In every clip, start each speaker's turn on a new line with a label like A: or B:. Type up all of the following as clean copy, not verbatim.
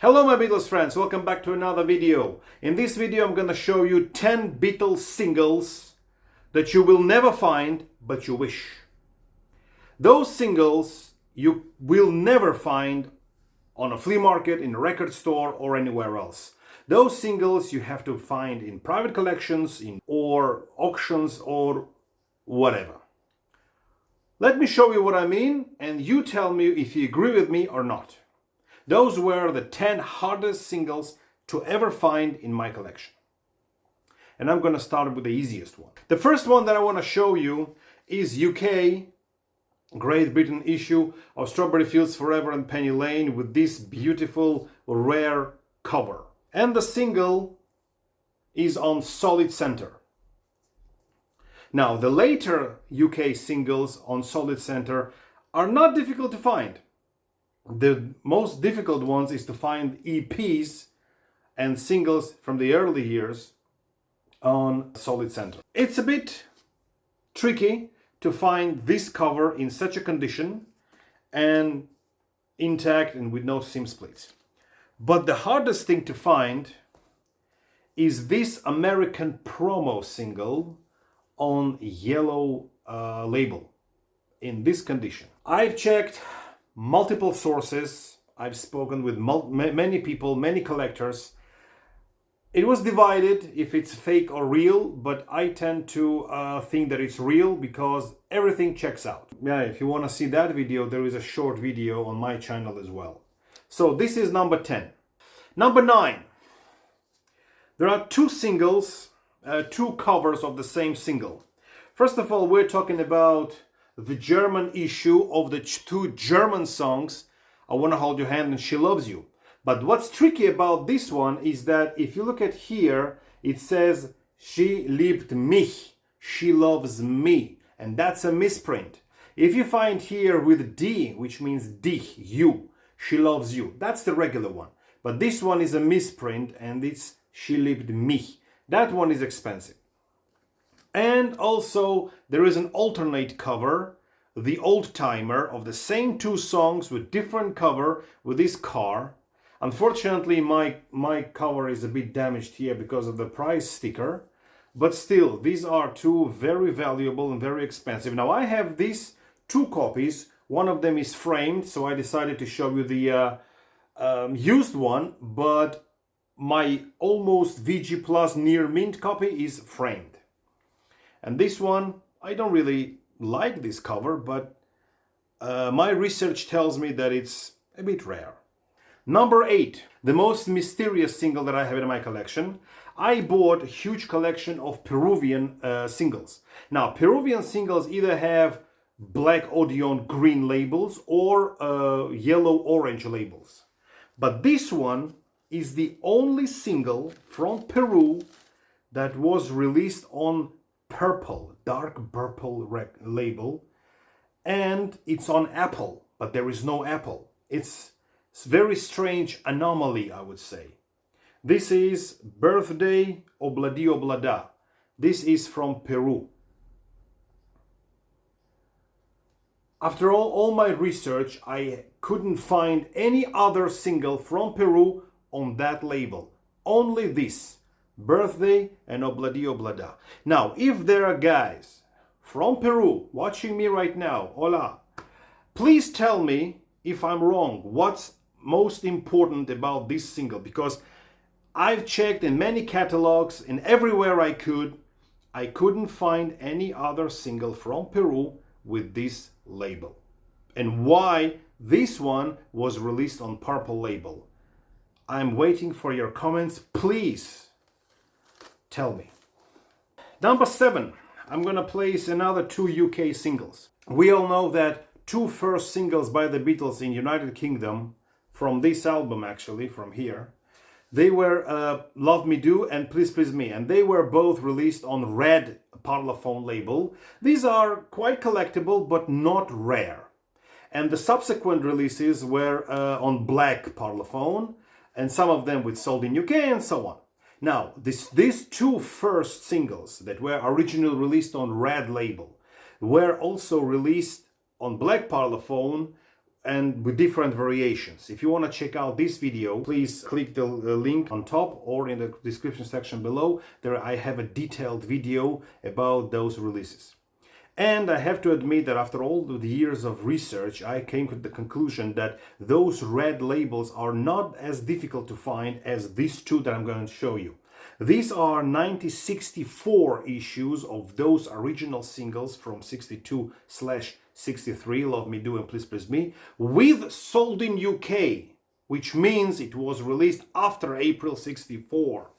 A: Hello my Beatles friends, welcome back to another video. In this video I'm gonna show you 10 Beatles singles that you will never find, but you wish. Those singles you will never find on a flea market, in a record store or anywhere else. Those singles you have to find in private collections, or auctions or whatever. Let me show you what I mean and you tell me if you agree with me or not. Those were the 10 hardest singles to ever find in my collection. And I'm going to start with the easiest one. The first one that I want to show you is UK, Great Britain issue of Strawberry Fields Forever and Penny Lane with this beautiful rare cover. And the single is on solid center. Now, the later UK singles on solid center are not difficult to find. The most difficult ones is to find EPs and singles from the early years on solid center. It's a bit tricky to find this cover in such a condition and intact and with no seam splits. But the hardest thing to find is this American promo single on yellow label in this condition. I've checked multiple sources. I've spoken with many people, many collectors. It was divided if it's fake or real, but I tend to think that it's real because everything checks out. Yeah, if you want to see that video, there is a short video on my channel as well. So this is number 10. Number 9. There are two singles, two covers of the same single. First of all, we're talking about the German issue of the two German songs, I Want to Hold Your Hand and She Loves You. But what's tricky about this one is that if you look at here, it says she liebt mich, she loves me, and that's a misprint. If you find here with D, which means dich, you, she loves you, that's the regular one. But this one is a misprint and it's she liebt mich. That one is expensive. And also there is an alternate cover, the old timer, of the same two songs with different cover with this car. Unfortunately my cover is a bit damaged here because of the price sticker, but still these are two very valuable and very expensive. Now I have these two copies. One of them is framed, so I decided to show you the used one, but my almost VG Plus near mint copy is framed. And this one, I don't really like this cover, but my research tells me that it's a bit rare. Number 8, the most mysterious single that I have in my collection. I bought a huge collection of Peruvian singles. Now, Peruvian singles either have black Odeon green labels or yellow-orange labels. But this one is the only single from Peru that was released on purple, dark purple label, and it's on Apple, but there is no Apple. It's a very strange anomaly, I would say. This is Birthday Obladi Oblada. This is from Peru. After all my research, I couldn't find any other single from Peru on that label. Only this. Birthday and Obladi Oblada. Now, if there are guys from Peru watching me right now, hola, please tell me if I'm wrong. What's most important about this single? Because I've checked in many catalogs and everywhere I couldn't find any other single from Peru with this label. And why this one was released on purple label. I'm waiting for your comments. Please tell me. Number 7, I'm gonna place another two UK singles. We all know that two first singles by the Beatles in United Kingdom, from this album actually, from here, they were Love Me Do and Please Please Me, and they were both released on red Parlophone label. These are quite collectible but not rare. And the subsequent releases were on black Parlophone, and some of them with Sold in UK and so on. Now, these two first singles that were originally released on red label were also released on black Parlophone and with different variations. If you want to check out this video, please click the link on top or in the description section below. There I have a detailed video about those releases. And I have to admit that after all the years of research, I came to the conclusion that those red labels are not as difficult to find as these two that I'm going to show you. These are 1964 issues of those original singles from 62/63, Love Me Do and Please Please Me, with sold in UK, which means it was released after April 64.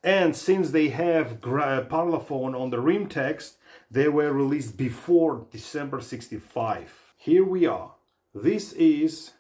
A: And since they have Parlophone on the rim text, they were released before December 65. Here we are. This is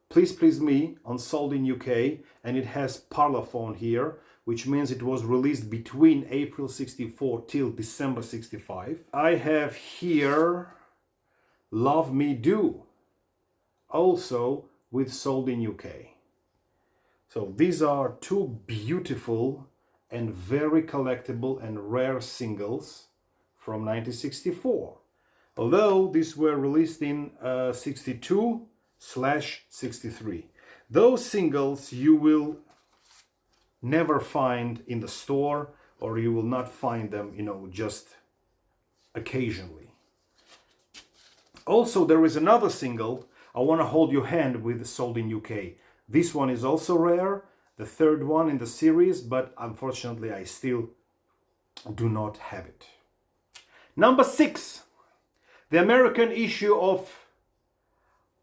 A: Please Please Me on sold in UK, and it has Parlophone here, which means it was released between April 64 till December 65. I have here Love Me Do, also with sold in UK. So these are two beautiful and very collectible and rare singles from 1964. Although these were released in 62/63. Those singles you will never find in the store, or you will not find them, just occasionally. Also, there is another single, I Want to Hold Your Hand, with sold in UK. This one is also rare, the third one in the series, but unfortunately I still do not have it. Number 6, the American issue of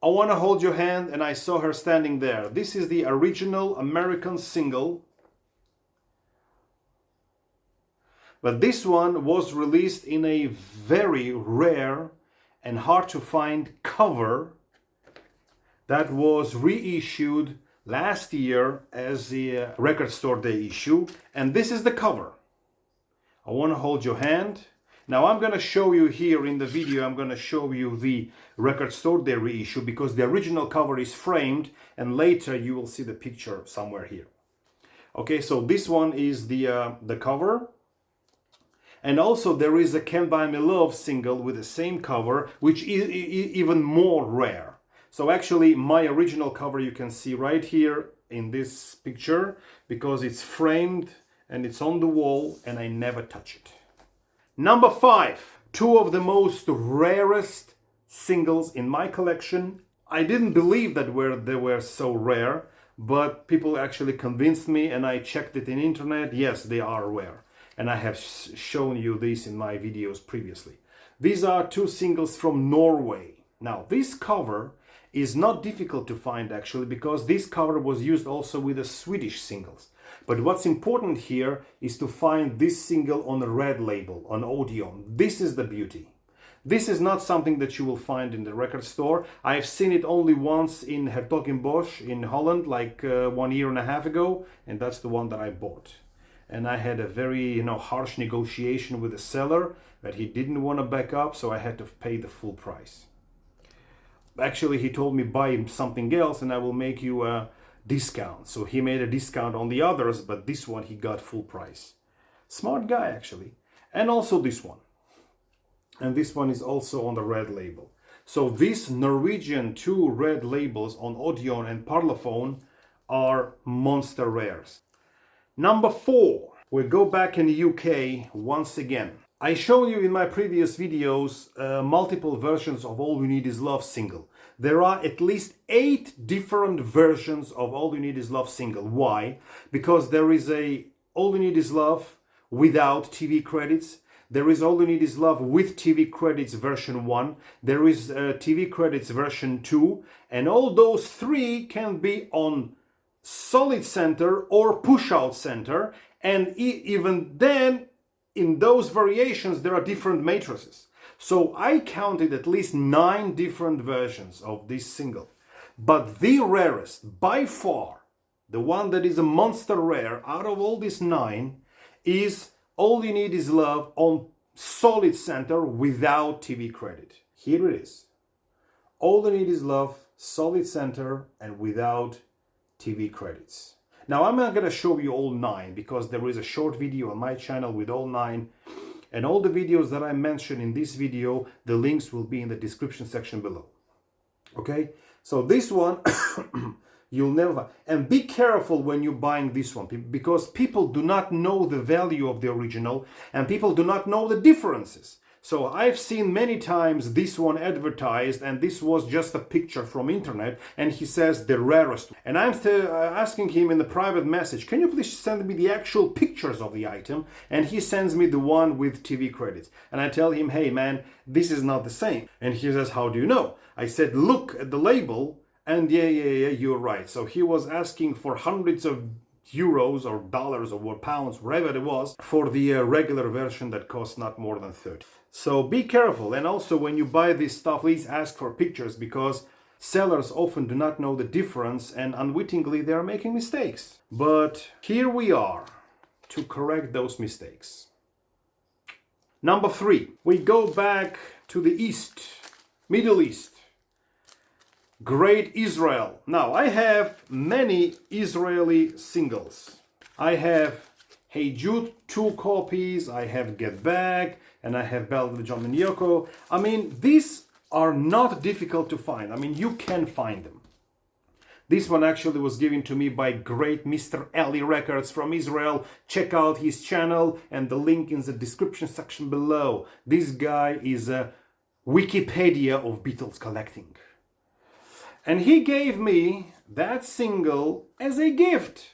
A: I Want to Hold Your Hand and I Saw Her Standing There. This is the original American single, but this one was released in a very rare and hard to find cover that was reissued last year as the Record Store Day issue, and this is the cover. I Want to Hold Your Hand. Now I'm going to show you here in the video, I'm going to show you the Record Store Day reissue because the original cover is framed, and later you will see the picture somewhere here. Okay, so this one is the cover. And also there is a Can't Buy Me Love single with the same cover, which is even more rare. So actually my original cover you can see right here in this picture because it's framed and it's on the wall and I never touch it. Number 5, two of the most rarest singles in my collection. I didn't believe that they were so rare, but people actually convinced me and I checked it in internet. Yes, they are rare. And I have shown you this in my videos previously. These are two singles from Norway. Now, this cover is not difficult to find actually because this cover was used also with the Swedish singles. But what's important here is to find this single on a red label, on Odeon. This is the beauty. This is not something that you will find in the record store. I've seen it only once in Hertogenbosch in Holland, like 1.5 years ago, and that's the one that I bought. And I had a very harsh negotiation with the seller that he didn't want to back up, so I had to pay the full price. Actually, he told me buy something else and I will make you a discount. So he made a discount on the others, but this one he got full price. Smart guy actually. And also this one. And this one is also on the red label. So these Norwegian two red labels on Odeon and Parlophone are monster rares. Number 4, we go back in the UK once again. I showed you in my previous videos multiple versions of All You Need Is Love single. There are at least 8 different versions of All You Need Is Love single. Why? Because there is a All You Need Is Love without TV credits. There is All You Need Is Love with TV credits version 1. There is TV credits version 2. And all those 3 can be on solid center or push out center. And even then, in those variations, there are different matrices. So I counted at least 9 different versions of this single. But the rarest, by far, the one that is a monster rare out of all these 9, is All You Need Is Love on solid center without TV credit. Here it is. All You Need Is Love, solid center and without TV credits. Now I'm not going to show you all 9 because there is a short video on my channel with all 9, and all the videos that I mentioned in this video, the links will be in the description section below. Okay, so this one you'll never find. And be careful when you're buying this one, because people do not know the value of the original and people do not know the differences. So I've seen many times this one advertised, and this was just a picture from internet, and he says the rarest. And I'm asking him in the private message, can you please send me the actual pictures of the item? And he sends me the one with TV credits. And I tell him, hey man, this is not the same. And he says, how do you know? I said, look at the label, and yeah, you're right. So he was asking for hundreds of euros or dollars or pounds, whatever it was, for the regular version that costs not more than 30. So be careful. And also when you buy this stuff, please ask for pictures, because sellers often do not know the difference and unwittingly they are making mistakes. But here we are to correct those mistakes. Number 3, we go back to the East, Middle East. Great Israel. Now, I have many Israeli singles. I have Hey Jude, 2 copies. I have Get Back, and I have Bell with John and Yoko. I mean, these are not difficult to find. I mean, you can find them. This one actually was given to me by great MrEliRecords from Israel. Check out his channel, and the link in the description section below. This guy is a Wikipedia of Beatles collecting. And he gave me that single as a gift.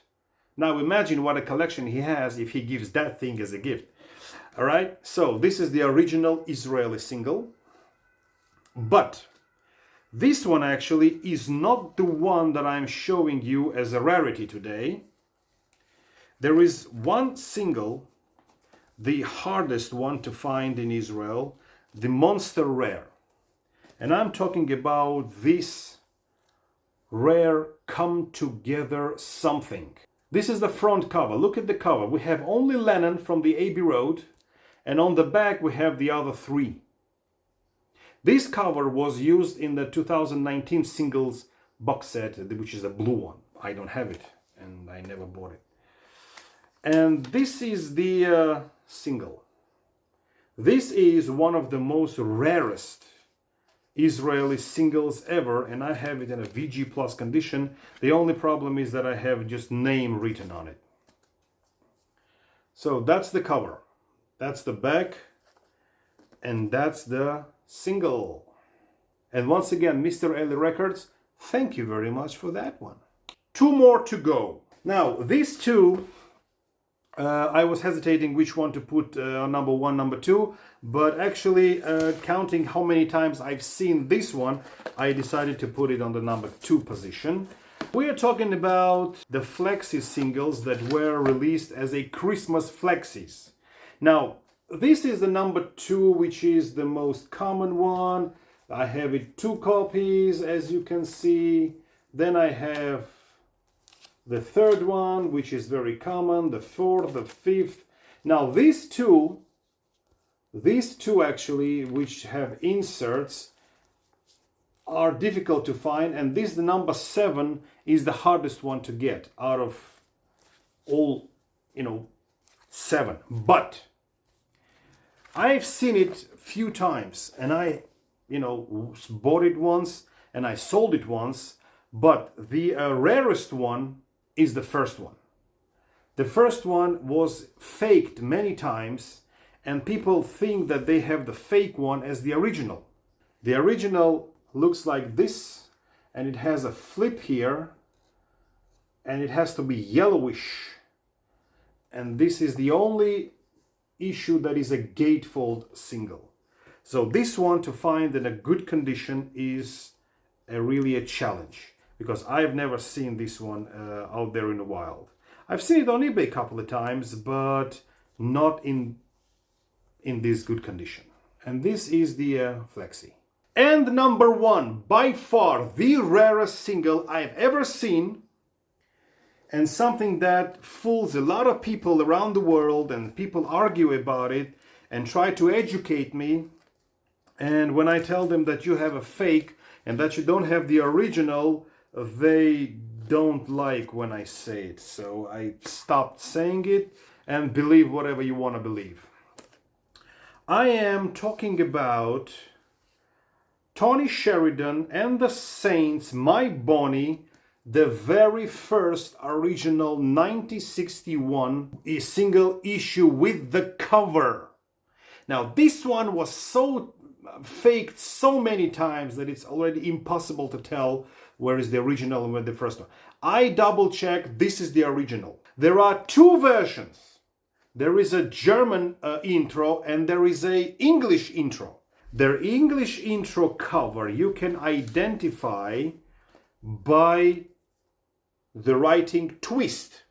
A: Now imagine what a collection he has if he gives that thing as a gift. All right, so this is the original Israeli single. But this one actually is not the one that I'm showing you as a rarity today. There is one single, the hardest one to find in Israel, the Monster Rare. And I'm talking about this rare Come Together something. This is the front cover. Look at the cover. We have only Lennon from the Abbey Road, and on the back we have the other 3. This cover was used in the 2019 singles box set, which is a blue one. I don't have it, and I never bought it. And this is the single. This is one of the most rarest Israeli singles ever, and I have it in a VG Plus condition. The only problem is that I have just name written on it. So that's the cover, that's the back, and that's the single. And once again, MrEliRecords, thank you very much for that one. 2 more to go. Now these 2, I was hesitating which one to put on number 1, number 2, but actually counting how many times I've seen this one, I decided to put it on the number 2 position. We are talking about the Flexi singles that were released as a Christmas Flexis. Now, this is the number 2, which is the most common one. I have it 2 copies, as you can see. Then I have the 3rd one, which is very common, the 4th, the 5th. Now these two actually, which have inserts, are difficult to find, and this, the number 7, is the hardest one to get out of all, 7. But I've seen it a few times, and I, bought it once and I sold it once, but the rarest one is the first one. The first one was faked many times, and people think that they have the fake one as the original. The original looks like this, and it has a flip here, and it has to be yellowish. And this is the only issue that is a gatefold single. So this one to find in a good condition is really a challenge, because I've never seen this one out there in the wild. I've seen it on eBay a couple of times, but not in this good condition. And this is the Flexi. And number 1, by far the rarest single I've ever seen, and something that fools a lot of people around the world, and people argue about it and try to educate me. And when I tell them that you have a fake and that you don't have the original, they don't like when I say it. So I stopped saying it, and believe whatever you want to believe. I am talking about Tony Sheridan and the Saints, My Bonnie, the very first original 1961 single issue with the cover. Now this one was so faked so many times that it's already impossible to tell where is the original and where the first one. I double checked, this is the original. There are two versions. There is a German intro and there is a English intro. Their English intro cover you can identify by the writing twist.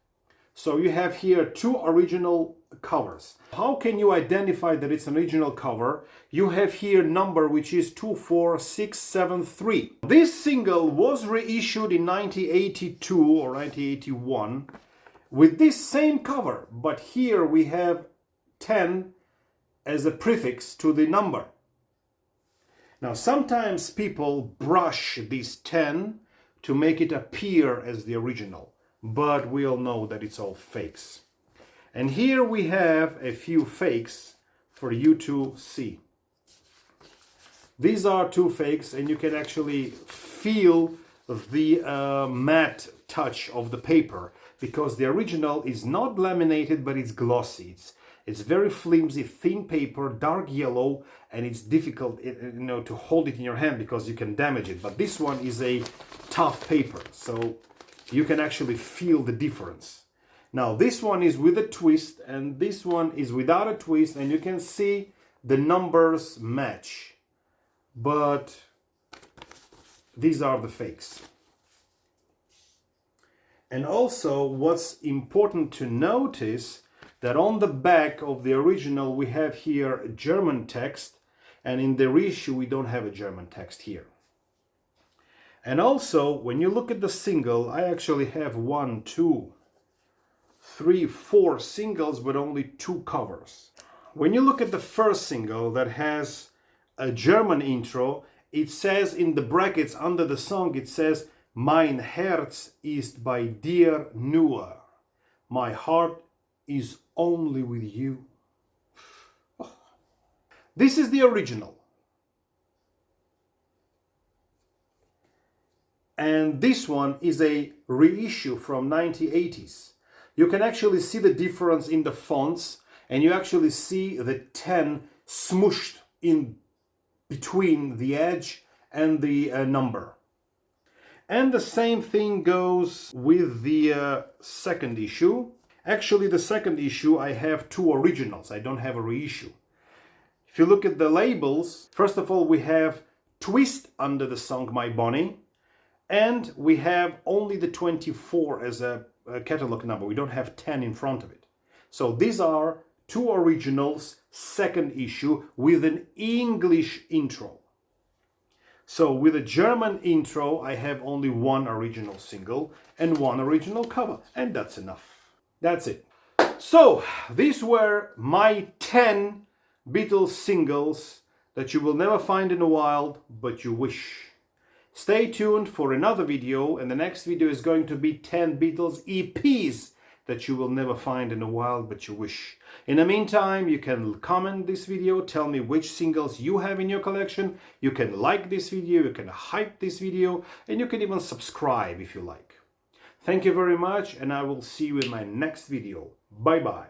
A: So you have here two original covers. How can you identify that it's an original cover? You have here number which is 24673. This single was reissued in 1982 or 1981 with this same cover, but here we have 10 as a prefix to the number. Now sometimes people brush this 10 to make it appear as the original, but we all know that it's all fakes. And here we have a few fakes for you to see. These are two fakes and you can actually feel the matte touch of the paper because the original is not laminated but it's glossy. It's very flimsy, thin paper, dark yellow, and it's difficult, to hold it in your hand because you can damage it. But this one is a tough paper, so you can actually feel the difference. Now this one is with a twist and this one is without a twist, and you can see the numbers match. But these are the fakes. And also what's important to notice that on the back of the original we have here German text, and in the reissue we don't have a German text here. And also when you look at the single, I actually have 1, 2, 3, 4 singles but only 2 covers. When you look at the first single that has a German intro, it says in the brackets under the song, it says Mein Herz ist bei dir nur. My heart is only with you. This is the original. And this one is a reissue from 1980s. You can actually see the difference in the fonts, and you actually see the 10 smooshed in between the edge and the number. And the same thing goes with the second issue. Actually, the second issue, I have 2 originals. I don't have a reissue. If you look at the labels, first of all, we have twist under the song My Bonnie, and we have only the 24 as a catalog number. We don't have 10 in front of it. So these are 2 originals, second issue with an English intro. So with a German intro, I have only 1 original single and 1 original cover, and that's enough. That's it. So these were my 10 Beatles singles that you will never find in the wild, but you wish. Stay tuned for another video, and the next video is going to be 10 Beatles EPs that you will never find in the wild, but you wish. In the meantime, you can comment this video, tell me which singles you have in your collection. You can like this video, you can hype this video, and you can even subscribe if you like. Thank you very much, and I will see you in my next video. Bye bye.